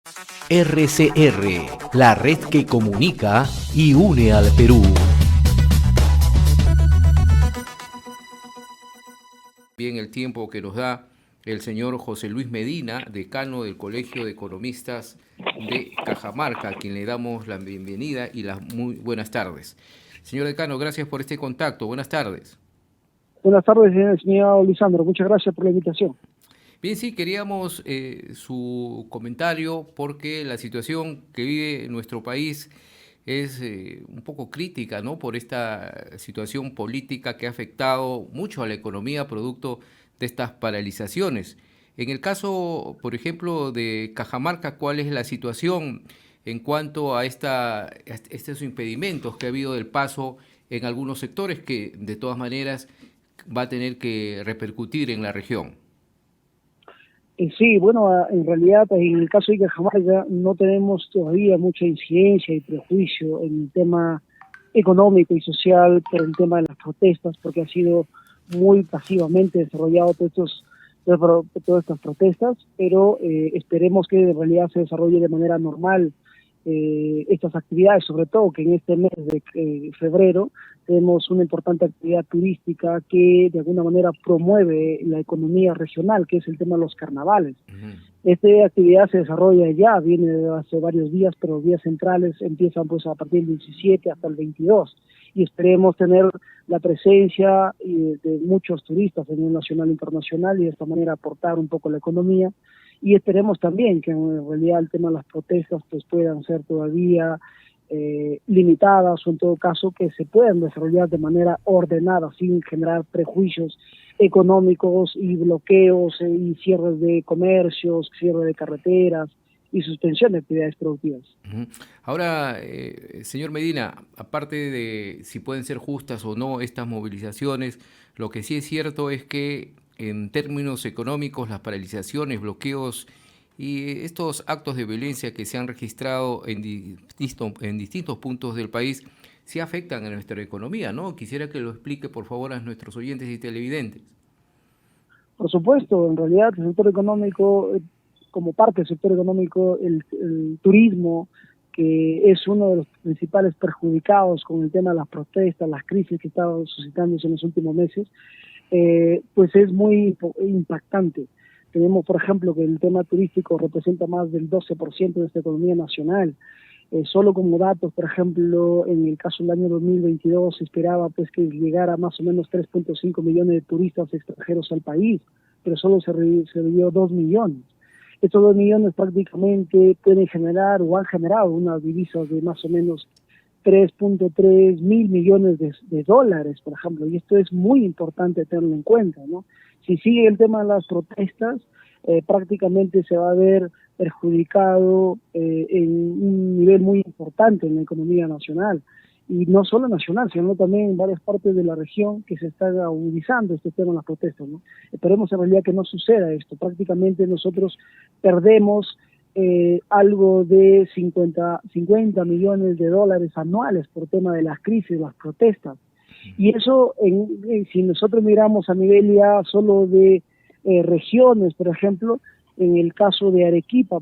RCR, la red que comunica y une al Perú. Bien, el tiempo que nos da el señor José Luis Medina, decano del Colegio de Economistas de Cajamarca, a quien le damos la bienvenida y las muy buenas tardes. Señor decano, gracias por este contacto. Buenas tardes. Buenas tardes, señor Lisandro. Muchas gracias por la invitación. Bien, sí, queríamos su comentario porque la situación que vive nuestro país es un poco crítica, ¿no? Por esta situación política que ha afectado mucho a la economía producto de estas paralizaciones. En el caso, por ejemplo, de Cajamarca, ¿cuál es la situación en cuanto a estos impedimentos que ha habido del paso en algunos sectores que de todas maneras va a tener que repercutir en la región? Sí, bueno, en realidad en el caso de Cajamarca no tenemos todavía mucha incidencia y prejuicio en el tema económico y social por el tema de las protestas, porque ha sido muy pasivamente desarrollado todas estas protestas, pero esperemos que en realidad se desarrolle de manera normal estas actividades, sobre todo que en este mes de febrero tenemos una importante actividad turística que de alguna manera promueve la economía regional, que es el tema de los carnavales. Esta actividad se desarrolla ya, viene de hace varios días, pero los días centrales empiezan pues a partir del 17 hasta el 22 y esperemos tener la presencia de muchos turistas a nivel nacional e internacional y de esta manera aportar un poco a la economía. Y esperemos también que en realidad el tema de las protestas pues puedan ser todavía limitadas o en todo caso que se puedan desarrollar de manera ordenada sin generar prejuicios económicos y bloqueos y cierres de comercios, cierre de carreteras y suspensión de actividades productivas. Ahora, señor Medina, aparte de si pueden ser justas o no estas movilizaciones, lo que sí es cierto es que en términos económicos las paralizaciones, bloqueos y estos actos de violencia que se han registrado en distintos puntos del país sí afectan a nuestra economía, ¿no? Quisiera que lo explique por favor a nuestros oyentes y televidentes. Por supuesto, en realidad el sector económico, como parte del sector económico, el turismo, que es uno de los principales perjudicados con el tema de las protestas, las crisis que estaban suscitándose en los últimos meses, pues es muy impactante. Tenemos, por ejemplo, que el tema turístico representa más del 12% de nuestra economía nacional. Solo como datos, por ejemplo, en el caso del año 2022 se esperaba pues que llegara más o menos 3.5 millones de turistas extranjeros al país, pero solo se recibió 2 millones. Estos 2 millones prácticamente pueden generar o han generado unas divisas de más o menos 3.3 mil millones de dólares, por ejemplo, y esto es muy importante tenerlo en cuenta, ¿no? Si sigue el tema de las protestas, prácticamente se va a ver perjudicado en un nivel muy importante en la economía nacional, y no solo nacional, sino también en varias partes de la región que se está agudizando este tema de las protestas, ¿no? Esperemos en realidad que no suceda esto. Prácticamente nosotros perdemos algo de 50 millones de dólares anuales por tema de las crisis, las protestas. Y eso, si nosotros miramos a nivel ya solo de regiones, por ejemplo, en el caso de Arequipa,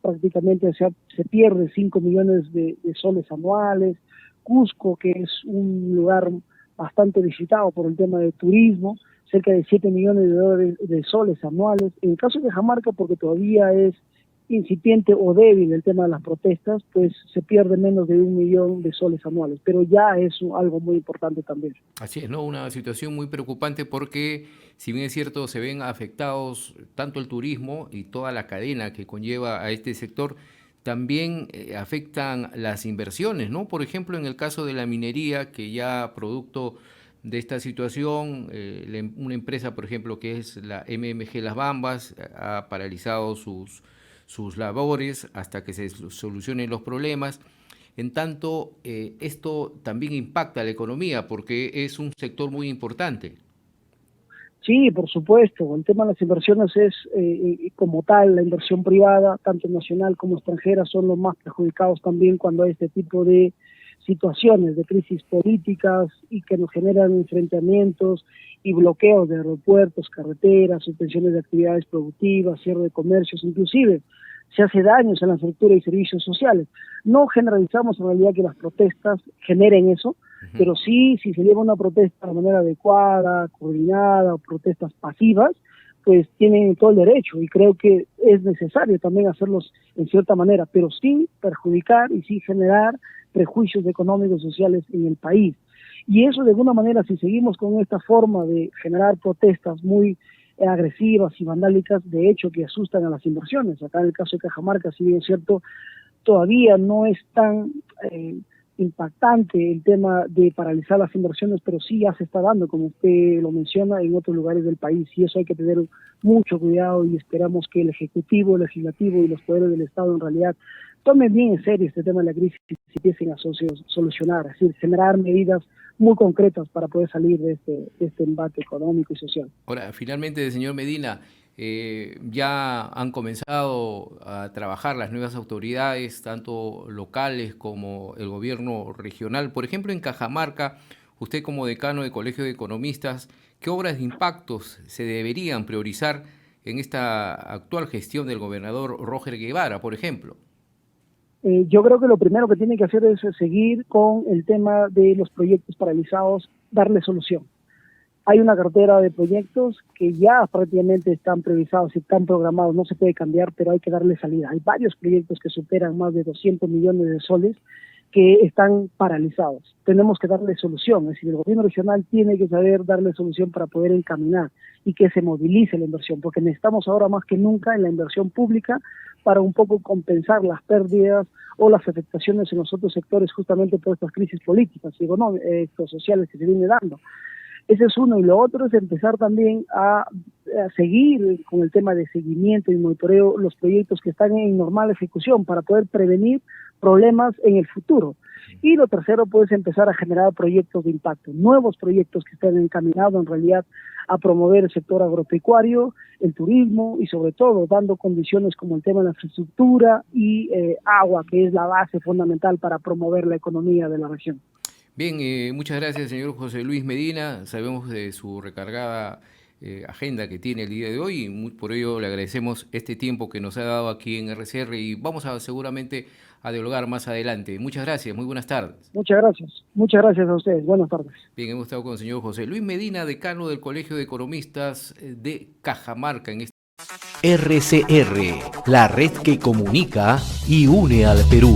prácticamente se pierde 5 millones de soles anuales. Cusco, que es un lugar bastante visitado por el tema de turismo, cerca de 7 millones de dólares de soles anuales. En el caso de Cajamarca, porque todavía es incipiente o débil el tema de las protestas, pues se pierde menos de 1 millón de soles anuales, pero ya es algo muy importante también. Así es, ¿no? Una situación muy preocupante porque, si bien es cierto, se ven afectados tanto el turismo y toda la cadena que conlleva a este sector, también afectan las inversiones, ¿no? Por ejemplo, en el caso de la minería, que ya producto de esta situación, una empresa, por ejemplo, que es la MMG Las Bambas, ha paralizado sus labores hasta que se solucionen los problemas. En tanto, esto también impacta a la economía porque es un sector muy importante. Sí, por supuesto. El tema de las inversiones es, como tal, la inversión privada, tanto nacional como extranjera, son los más perjudicados también cuando hay este tipo de situaciones de crisis políticas y que nos generan enfrentamientos y bloqueos de aeropuertos, carreteras, suspensiones de actividades productivas, cierre de comercios, inclusive se hace daños en la estructura y servicios sociales. No generalizamos en realidad que las protestas generen eso, pero sí, si se lleva una protesta de manera adecuada, coordinada, o protestas pasivas, pues tienen todo el derecho, y creo que es necesario también hacerlos en cierta manera, pero sin perjudicar y sin generar prejuicios económicos y sociales en el país. Y eso, de alguna manera, si seguimos con esta forma de generar protestas muy agresivas y vandálicas, de hecho que asustan a las inversiones. Acá en el caso de Cajamarca, si bien es cierto, todavía no es tan impactante el tema de paralizar las inversiones, pero sí ya se está dando, como usted lo menciona, en otros lugares del país, y eso hay que tener mucho cuidado, y esperamos que el Ejecutivo, el Legislativo y los poderes del Estado en realidad tomen bien en serio este tema de la crisis y empiecen a solucionar, es decir, generar medidas muy concretas para poder salir de este embate económico y social. Ahora, finalmente, señor Medina, ya han comenzado a trabajar las nuevas autoridades, tanto locales como el gobierno regional. Por ejemplo, en Cajamarca, usted como decano de Colegio de Economistas, ¿qué obras de impactos se deberían priorizar en esta actual gestión del gobernador Roger Guevara, por ejemplo? Yo creo que lo primero que tiene que hacer es seguir con el tema de los proyectos paralizados, darle solución. Hay una cartera de proyectos que ya prácticamente están previsados y están programados, no se puede cambiar, pero hay que darle salida. Hay varios proyectos que superan más de 200 millones de soles que están paralizados. Tenemos que darle solución, es decir, el gobierno regional tiene que saber darle solución para poder encaminar y que se movilice la inversión, porque necesitamos ahora más que nunca en la inversión pública para un poco compensar las pérdidas o las afectaciones en los otros sectores justamente por estas crisis políticas y económicas, sociales que se vienen dando. Ese es uno, y lo otro es empezar también a seguir con el tema de seguimiento y monitoreo los proyectos que están en normal ejecución para poder prevenir problemas en el futuro. Y lo tercero, pues empezar a generar proyectos de impacto, nuevos proyectos que estén encaminados en realidad a promover el sector agropecuario, el turismo y sobre todo dando condiciones como el tema de la infraestructura y agua, que es la base fundamental para promover la economía de la región. Bien, muchas gracias, señor José Luis Medina. Sabemos de su recargada agenda que tiene el día de hoy, y por ello le agradecemos este tiempo que nos ha dado aquí en RCR, y vamos a seguramente a dialogar más adelante. Muchas gracias, muy buenas tardes. Muchas gracias a ustedes, buenas tardes. Bien, hemos estado con el señor José Luis Medina, decano del Colegio de Economistas de Cajamarca. RCR, la red que comunica y une al Perú.